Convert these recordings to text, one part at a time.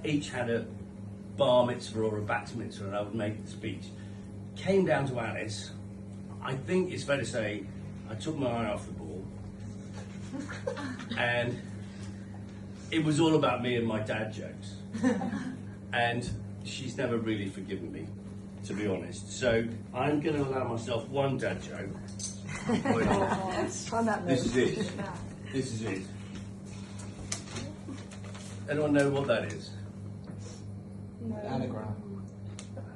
each had a bar mitzvah or a bat mitzvah, and I would make the speech. Came down to Alice. I think it's fair to say I took my eye off the ball, and it was all about me and my dad jokes. And she's never really forgiven me, to be honest. So I'm going to allow myself one dad joke. This is it. This is it. Anyone know what that is? No. Anagram.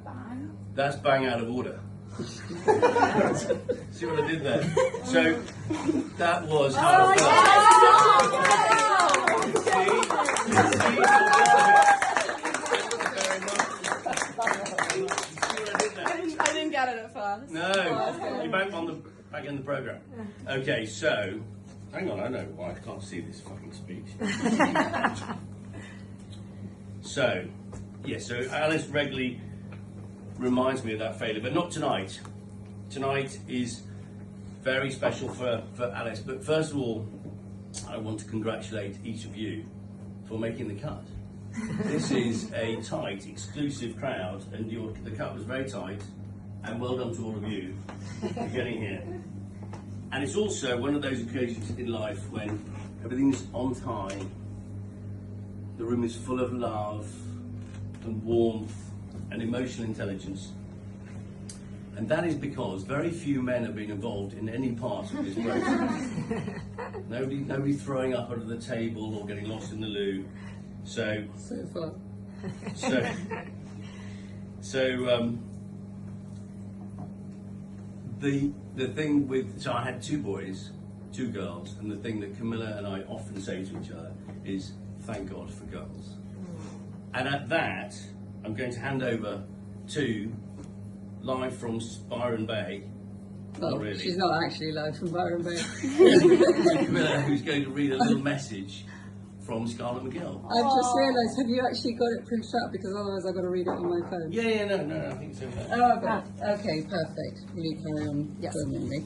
Bang. That's bang out of order. See what I did there? So that was how I didn't get it at first. No, you're back in the program. Okay, so hang on, I know why I can't see this fucking speech. So Alice regularly reminds me of that failure, but not tonight. Tonight is very special for Alice, but first of all, I want to congratulate each of you for making the cut. This is a tight, exclusive crowd, and the cut was very tight, and well done to all of you for getting here. And it's also one of those occasions in life when everything's on time, the room is full of love and warmth and emotional intelligence. And that is because very few men have been involved in any part of this process. Nobody throwing up under the table or getting lost in the loo. So far. The thing with, so I had 2 boys, 2 girls, and the thing that Camilla and I often say to each other is, thank God for girls. And at that, I'm going to hand over to, live from Byron Bay. Well, really. She's not actually live from Byron Bay. Camilla, who's going to read a little message from Scarlett McGill. I've just realised, have you actually got it printed out? Because otherwise I've got to read it on my phone. Yeah, no, I think so. Oh, okay, perfect. Will you carry on filming me?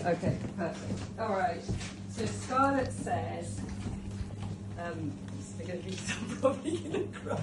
Okay, perfect. All right. So Scarlett says, I'm probably going to cry.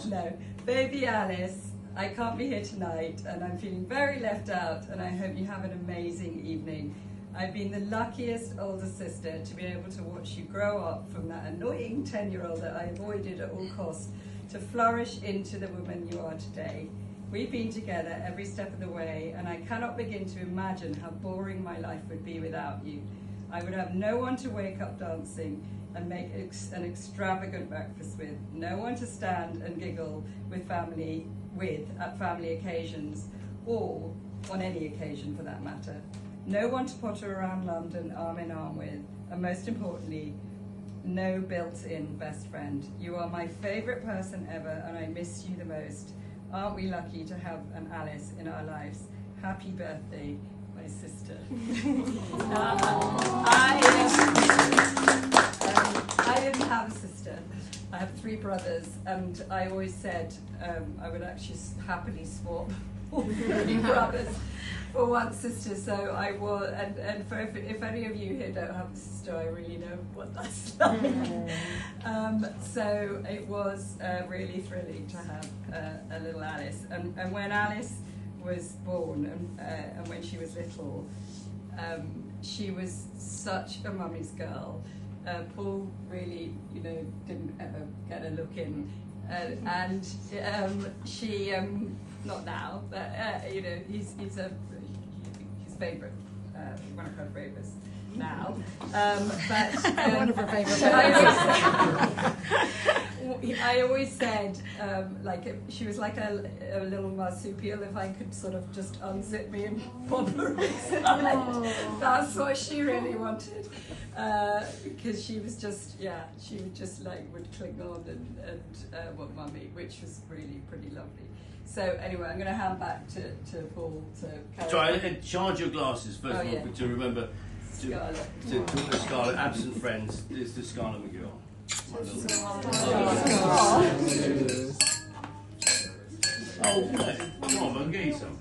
No, baby Alice, I can't be here tonight, and I'm feeling very left out, and I hope you have an amazing evening. I've been the luckiest older sister to be able to watch you grow up from that annoying 10-year-old that I avoided at all costs to flourish into the woman you are today. We've been together every step of the way, and I cannot begin to imagine how boring my life would be without you. I would have no one to wake up dancing and make an extravagant breakfast with, no one to stand and giggle with at family occasions, or on any occasion for that matter. No one to potter around London arm in arm with, and most importantly, no built-in best friend. You are my favourite person ever, and I miss you the most. Aren't we lucky to have an Alice in our lives? Happy birthday, my sister. I didn't have a sister. I have 3 brothers, and I always said I would actually happily swap all 3 brothers for 1 sister. So I will, and for if any of you here don't have a sister, I really know what that's like. So it was really thrilling to have a little Alice, and when Alice was born, and when she was little, she was such a mummy's girl. Paul really, didn't ever get a look in, and she, not now, but he's his favourite, one of her favourites now. But one of her favourite. I always said, she was like a little marsupial. If I could sort of just unzip me and pop her inside, that's what she really wanted. Because she was just, she would just would cling on and want mummy, which was really pretty lovely. So anyway, I'm going to hand back to Paul to carry on. Sorry, charge your glasses first of all to remember to talk to Scarlett, absent friends. This is Scarlett McGill. Oh, come on, man, get you some.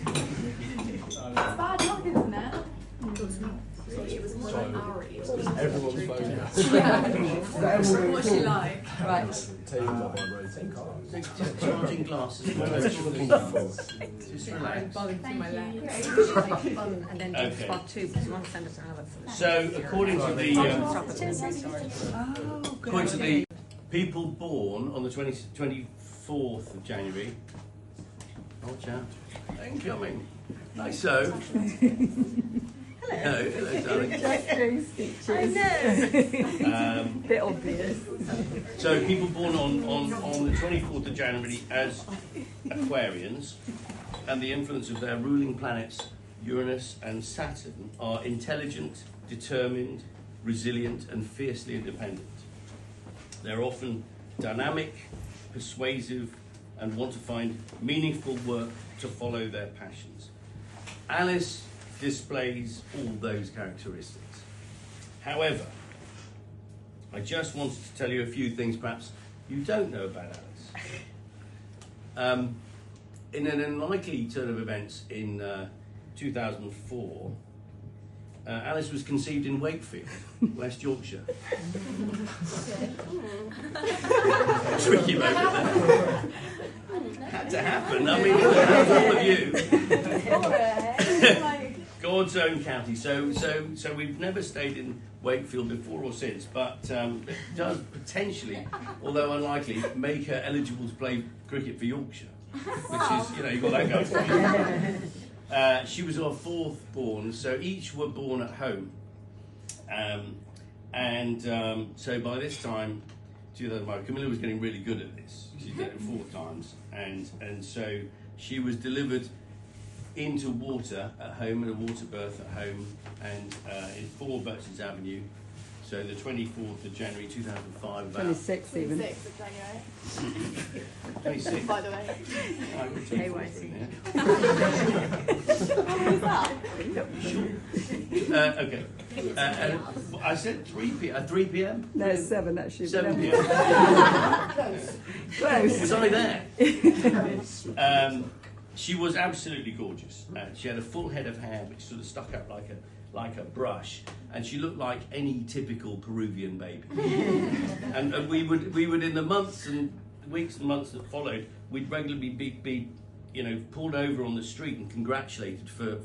It's bad luck, isn't it? It was more like Ari. Everyone's phone. What's she like? Right. Just charging glasses. Just relax. To my left. And then do Okay. spot 2 because you want to send us another. So, according to the people born on the 24th of January, watch out, incoming. Nice so. Hello, darling. Just doing speeches. I know. Bit obvious. So, people born on the 24th of January as Aquarians, and the influence of their ruling planets Uranus and Saturn are intelligent, determined, resilient, and fiercely independent. They're often dynamic, persuasive, and want to find meaningful work to follow their passions. Alice displays all those characteristics. However, I just wanted to tell you a few things perhaps you don't know about Alice. In an unlikely turn of events in 2004, Alice was conceived in Wakefield, West Yorkshire. Tricky moment there. Had to happen. I mean, all of you. God's own county. So we've never stayed in Wakefield before or since, but it does potentially, although unlikely, make her eligible to play cricket for Yorkshire, which is, you've got that going for you. She was our fourth born, so each were born at home. So by this time, 2005, Camilla was getting really good at this. She did it 4 times, and so she was delivered into water at home, in a water berth at home, and in 4 Birches Avenue. So the 24th of January 2005. About 26th even. 6th of January. 26th. By the way. Okay. I said 3 p.m. No, it's 7 actually. 7 p.m. Close. Was I there? She was absolutely gorgeous. She had a full head of hair which sort of stuck up like a brush, and she looked like any typical Peruvian baby. and we would in the weeks and months that followed, we'd regularly be pulled over on the street and congratulated for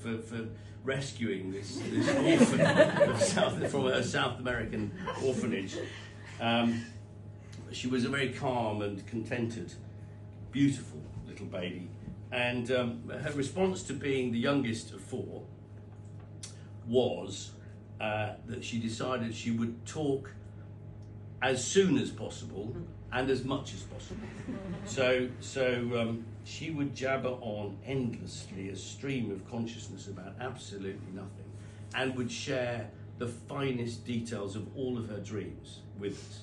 rescuing this orphan from a South American orphanage. She was a very calm and contented, beautiful little baby. And her response to being the youngest of 4 was that she decided she would talk as soon as possible and as much as possible. So she would jabber on endlessly, a stream of consciousness about absolutely nothing, and would share the finest details of all of her dreams with us.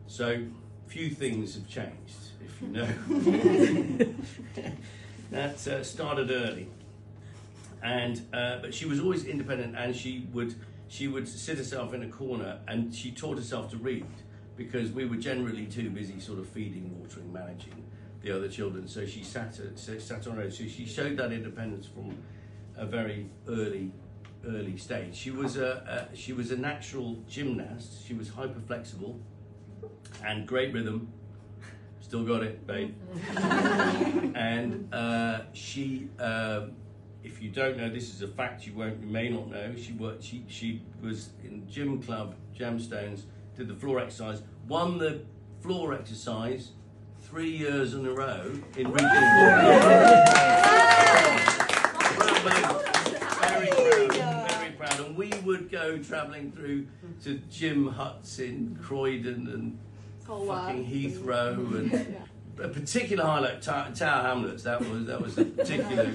So few things have changed, if you know. That started early, and but she was always independent, and she would sit herself in a corner, and she taught herself to read, because we were generally too busy sort of feeding, watering, managing the other children. So she sat on her own. So she showed that independence from a very early stage. She was a natural gymnast. She was hyper flexible and great rhythm. Still got it, babe. And she, if you don't know, this is a fact you may not know. She was in gym club, Gemstones, did the floor exercise, won the floor exercise 3 years in a row in regional Very proud. And we would go travelling through to gym huts in Croydon and fucking Heathrow, and a particular highlight, Tower Hamlets. That was a particular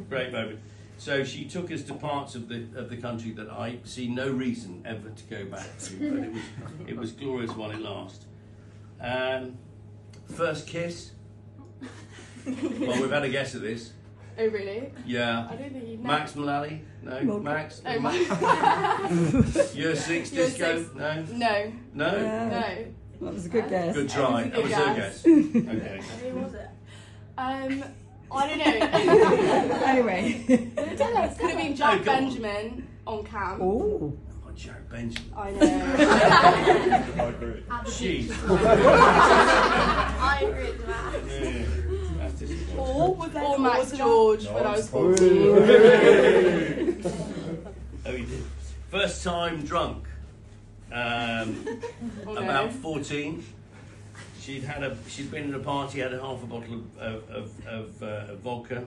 great moment. So she took us to parts of the country that I see no reason ever to go back to, but it was glorious while it lasted. First kiss. Well, we've had a guess at this. Oh really? Yeah. I don't think you know. Max Mullally? No. Max? Oh, Max. Year 6 Year disco? 6. No. No. No. No. That was a good guess. Good try. That was a That good was her guess. Okay. Who was it? I don't know. Anyway. Could have been Jack Benjamin on cam. Oh. God, Jared Benjamin. I know. I agree. She. I agree with that. Yeah, that's disappointing. Or Max George when I was 14. Oh, you did. First time drunk. About 14. She'd been at a party, had half a bottle of vodka.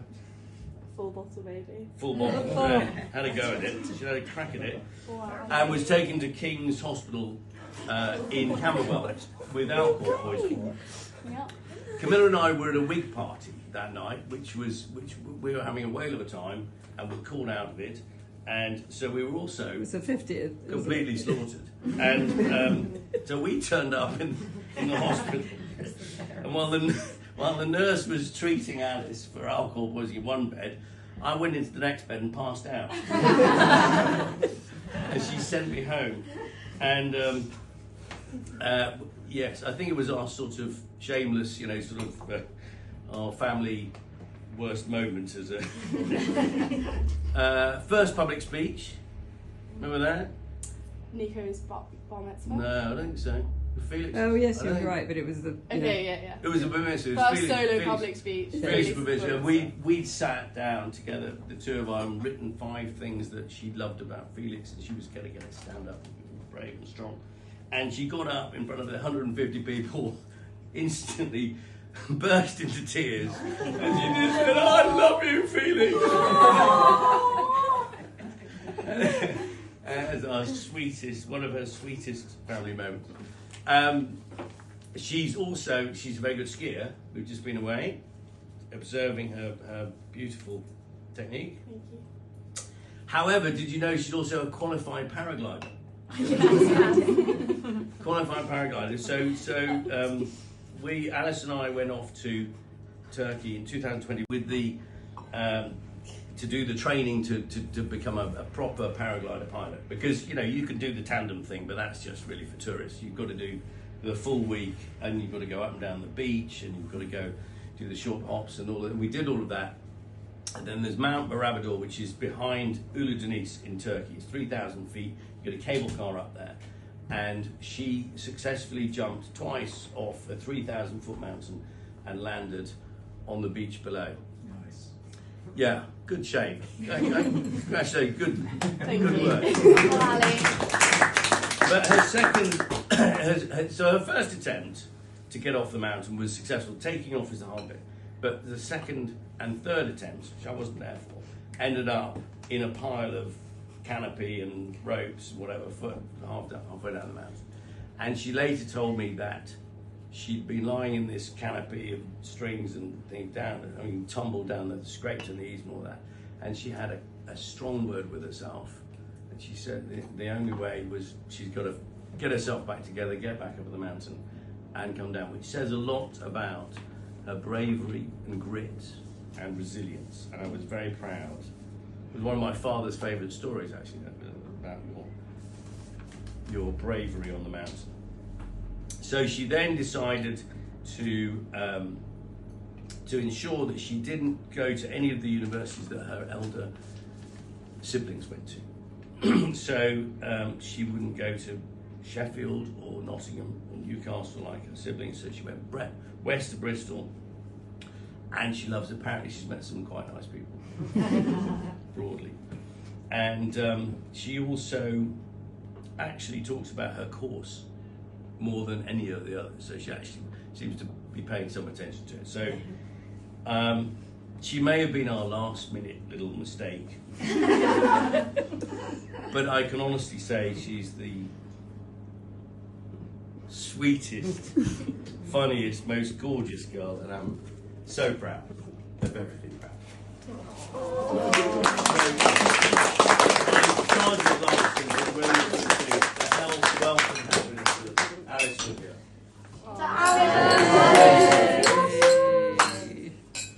Full bottle, maybe. Full bottle. Had a go at it. She had a crack at it. Wow. And was taken to King's Hospital in Camberwell with alcohol poisoning. Yeah. Camilla and I were at a wig party that night, which we were having a whale of a time, and were called out of it, and so we were also It was the 50th. completely slaughtered. And so we turned up in the hospital, and while the nurse was treating Alice for alcohol poisoning in one bed, I went into the next bed and passed out. And she sent me home. And yes, I think it was our sort of shameless, sort of our family worst moment as a first public speech. Remember that? Nico's bar mitzvah. No, I don't think so. Felix. Oh yes, I you're don't- right, but it was the. Okay, yeah. It was a bar mitzvah. It was First Felix- solo Felix- public speech. Felix provision. We'd sat down together, the two of us, and written 5 things that she loved about Felix, and she was going to get us stand up, and be brave and strong. And she got up in front of the 150 people, instantly burst into tears, and she just said, "I love you, Felix." As one of her sweetest family moments. She's a very good skier. We've just been away, observing her beautiful technique. Thank you. However, did you know she's also a qualified paraglider? Qualified paraglider. So Alice and I went off to Turkey in 2020 with the to do the training to become a proper paraglider pilot, because you can do the tandem thing, but that's just really for tourists. You've got to do the full week, and you've got to go up and down the beach, and you've got to go do the short hops and all that. And we did all of that. And then there's Mount Barabador, which is behind Ulu Deniz in Turkey. It's 3,000 feet. You get a cable car up there. And she successfully jumped twice off a 3,000 foot mountain and landed on the beach below. Nice. Yeah, good shave. Actually, good Thank good you. work. Ali. But her her first attempt to get off the mountain was successful. Taking off is the hard bit. But the second and third attempts, which I wasn't there for, ended up in a pile of canopy and ropes, whatever, halfway down the mountain. And she later told me that she'd been lying in this canopy of strings and things tumbled down, scraped her knees and all that. And she had a strong word with herself. And she said the only way was she's got to get herself back together, get back up the mountain and come down, which says a lot about her bravery and grit and resilience. And I was very proud. It was one of my father's favourite stories, actually, about your bravery on the mountain. So she then decided to ensure that she didn't go to any of the universities that her elder siblings went to. So she wouldn't go to Sheffield or Nottingham or Newcastle like her siblings, so she went west to Bristol. And apparently she's met some quite nice people, broadly. And she also actually talks about her course more than any of the others, so she actually seems to be paying some attention to it. So she may have been our last minute little mistake, but I can honestly say she's the sweetest, funniest, most gorgeous girl, and I'm so proud of everything about her.